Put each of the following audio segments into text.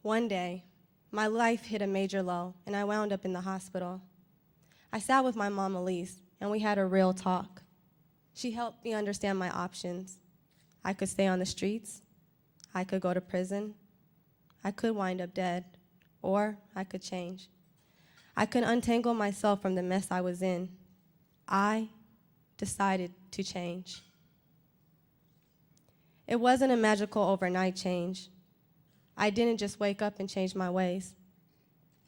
One day, my life hit a major low, and I wound up in the hospital. I sat with my mom, Elise, and we had a real talk. She helped me understand my options. I could stay on the streets, I could go to prison, I could wind up dead, or I could change. I could untangle myself from the mess I was in. I decided to change. It wasn't a magical overnight change. I didn't just wake up and change my ways,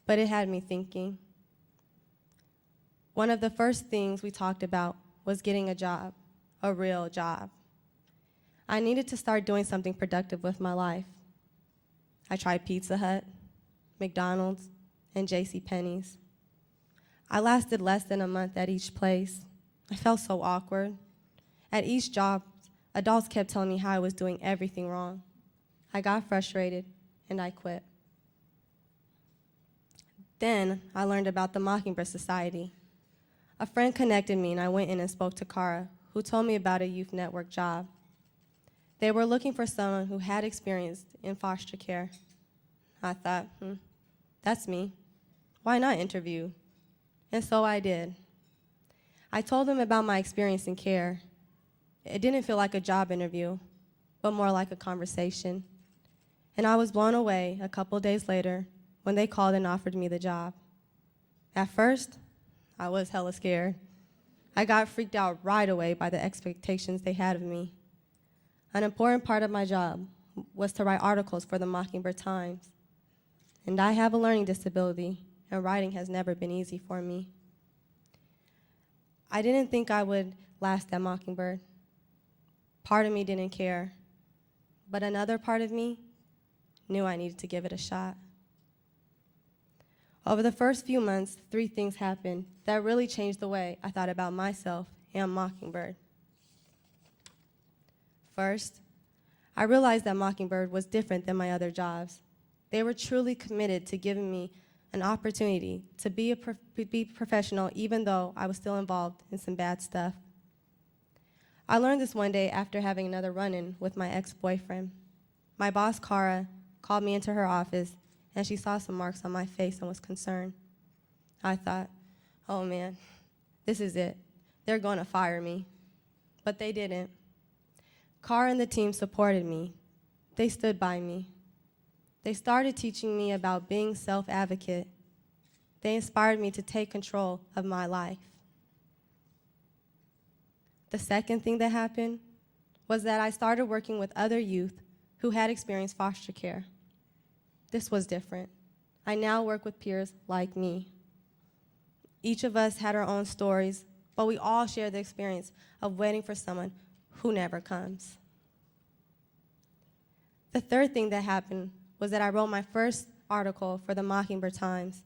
but it had me thinking. One of the first things we talked about was getting a job, a real job. I needed to start doing something productive with my life. I tried Pizza Hut, McDonald's, and JCPenney's. I lasted less than a month at each place. I felt so awkward. At each job, adults kept telling me how I was doing everything wrong. I got frustrated, and I quit. Then I learned about the Mockingbird Society. A friend connected me, and I went in and spoke to Cara, who told me about a youth network job. They were looking for someone who had experience in foster care. I thought, that's me. Why not interview? And so I did. I told them about my experience in care. It didn't feel like a job interview, but more like a conversation. And I was blown away a couple days later when they called and offered me the job. At first, I was hella scared. I got freaked out right away by the expectations they had of me. An important part of my job was to write articles for the Mockingbird Times. And I have a learning disability, and writing has never been easy for me. I didn't think I would last at Mockingbird. Part of me didn't care, but another part of me knew I needed to give it a shot. Over the first few months, 3 things happened that really changed the way I thought about myself and Mockingbird. First, I realized that Mockingbird was different than my other jobs. They were truly committed to giving me an opportunity to be professional, even though I was still involved in some bad stuff. I learned this one day after having another run-in with my ex-boyfriend. My boss, Cara, called me into her office, and she saw some marks on my face and was concerned. I thought, oh man, this is it. They're going to fire me. But they didn't. Cara and the team supported me. They stood by me. They started teaching me about being self-advocate. They inspired me to take control of my life. The second thing that happened was that I started working with other youth who had experienced foster care. This was different. I now work with peers like me. Each of us had our own stories, but we all share the experience of waiting for someone who never comes. The third thing that happened was that I wrote my first article for the Mockingbird Times.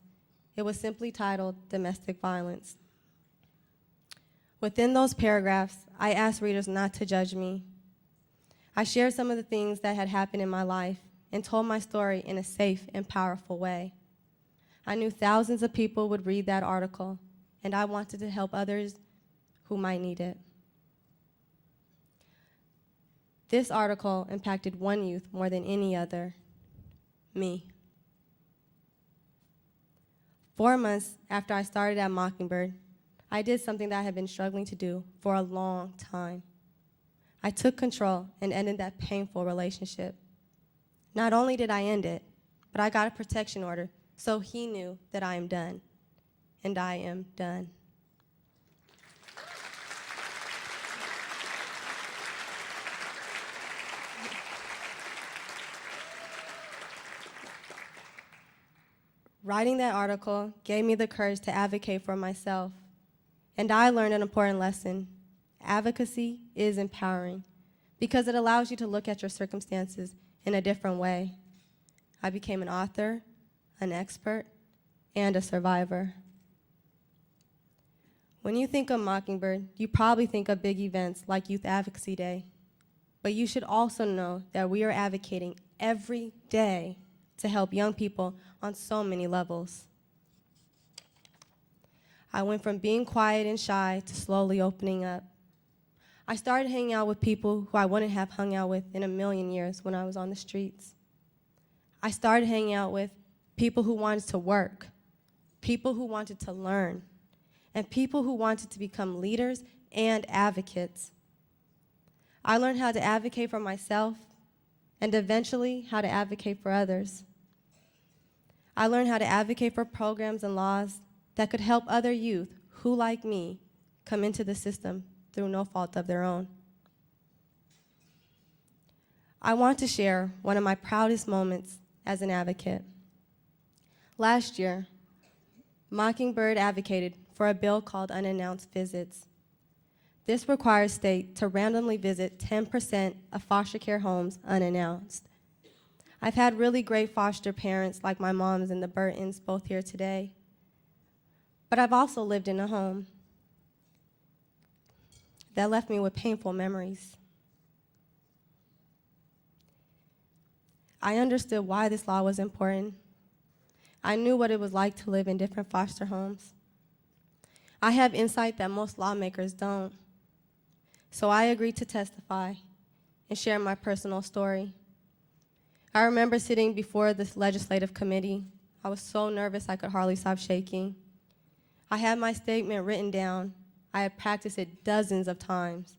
It was simply titled Domestic Violence. Within those paragraphs, I asked readers not to judge me. I shared some of the things that had happened in my life and told my story in a safe and powerful way. I knew thousands of people would read that article, and I wanted to help others who might need it. This article impacted one youth more than any other, me. 4 months after I started at Mockingbird, I did something that I had been struggling to do for a long time. I took control and ended that painful relationship. Not only did I end it, but I got a protection order, so he knew that I am done, and I am done. Writing that article gave me the courage to advocate for myself, and I learned an important lesson. Advocacy is empowering because it allows you to look at your circumstances in a different way. I became an author, an expert, and a survivor. When you think of Mockingbird, you probably think of big events like Youth Advocacy Day, but you should also know that we are advocating every day to help young people on so many levels. I went from being quiet and shy to slowly opening up. I started hanging out with people who I wouldn't have hung out with in a million years when I was on the streets. I started hanging out with people who wanted to work, people who wanted to learn, and people who wanted to become leaders and advocates. I learned how to advocate for myself and eventually how to advocate for others. I learned how to advocate for programs and laws that could help other youth who, like me, come into the system through no fault of their own. I want to share one of my proudest moments as an advocate. Last year, Mockingbird advocated for a bill called unannounced visits. This requires states to randomly visit 10% of foster care homes unannounced. I've had really great foster parents like my moms and the Burtons, both here today. But I've also lived in a home that left me with painful memories. I understood why this law was important. I knew what it was like to live in different foster homes. I have insight that most lawmakers don't. So I agreed to testify and share my personal story. I remember sitting before this legislative committee. I was so nervous I could hardly stop shaking. I had my statement written down. I had practiced it dozens of times.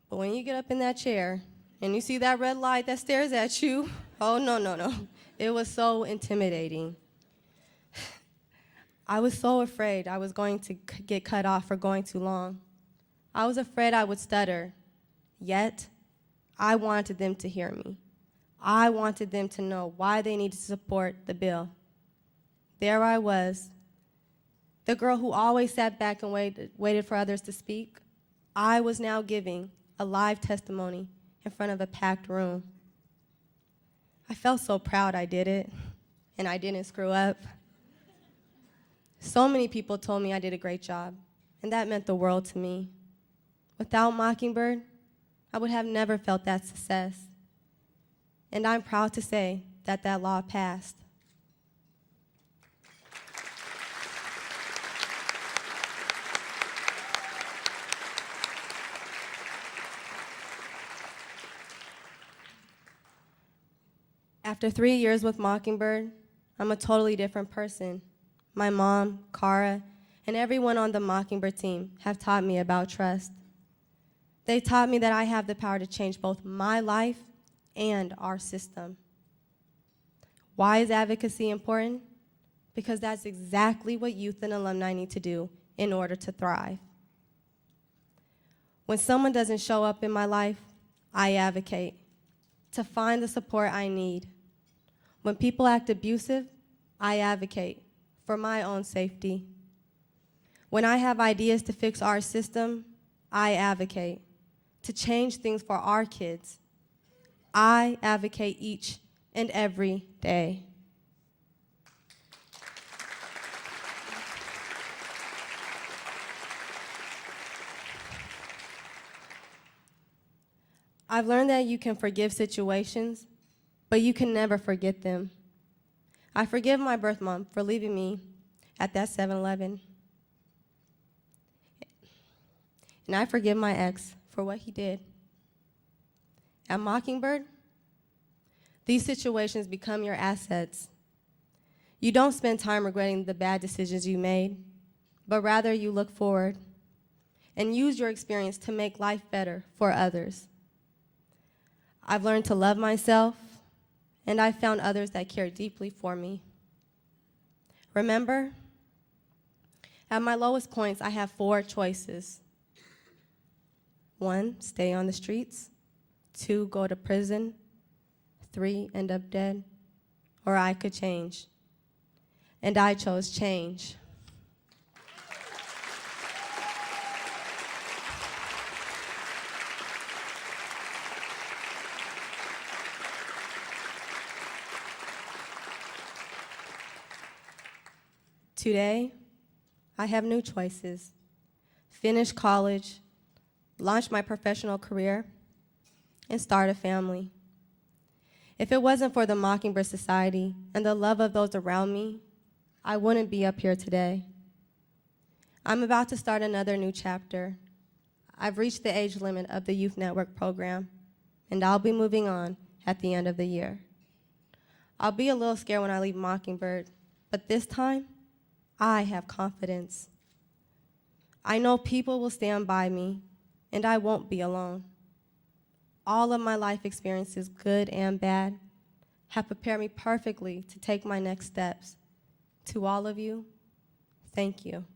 But when you get up in that chair and you see that red light that stares at you, oh, no. It was so intimidating. I was so afraid I was going to get cut off for going too long. I was afraid I would stutter, yet I wanted them to hear me. I wanted them to know why they needed to support the bill. There I was, the girl who always sat back and waited for others to speak. I was now giving a live testimony in front of a packed room. I felt so proud I did it, and I didn't screw up. So many people told me I did a great job, and that meant the world to me. Without Mockingbird, I would have never felt that success. And I'm proud to say that that law passed. After 3 years with Mockingbird, I'm a totally different person. My mom, Cara, and everyone on the Mockingbird team have taught me about trust. They taught me that I have the power to change both my life and our system. Why is advocacy important? Because that's exactly what youth and alumni need to do in order to thrive. When someone doesn't show up in my life, I advocate to find the support I need. When people act abusive, I advocate for my own safety. When I have ideas to fix our system, I advocate to change things for our kids. I advocate each and every day. I've learned that you can forgive situations, but you can never forget them. I forgive my birth mom for leaving me at that 7-Eleven. And I forgive my ex for what he did. At Mockingbird, these situations become your assets. You don't spend time regretting the bad decisions you made, but rather you look forward and use your experience to make life better for others. I've learned to love myself, and I've found others that care deeply for me. Remember, at my lowest points, I have 4 choices. 1, stay on the streets. 2, go to prison. 3, end up dead. Or I could change. And I chose change. Today, I have new choices. Finish college, launch my professional career, and start a family. If it wasn't for the Mockingbird Society and the love of those around me, I wouldn't be up here today. I'm about to start another new chapter. I've reached the age limit of the Youth Network program, and I'll be moving on at the end of the year. I'll be a little scared when I leave Mockingbird, but this time, I have confidence. I know people will stand by me, and I won't be alone. All of my life experiences, good and bad, have prepared me perfectly to take my next steps. To all of you, thank you.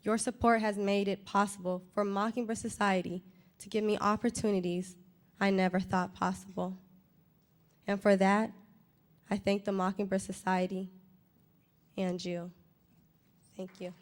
Your support has made it possible for Mockingbird Society to give me opportunities I never thought possible. And for that, I thank the Mockingbird Society and you. Thank you.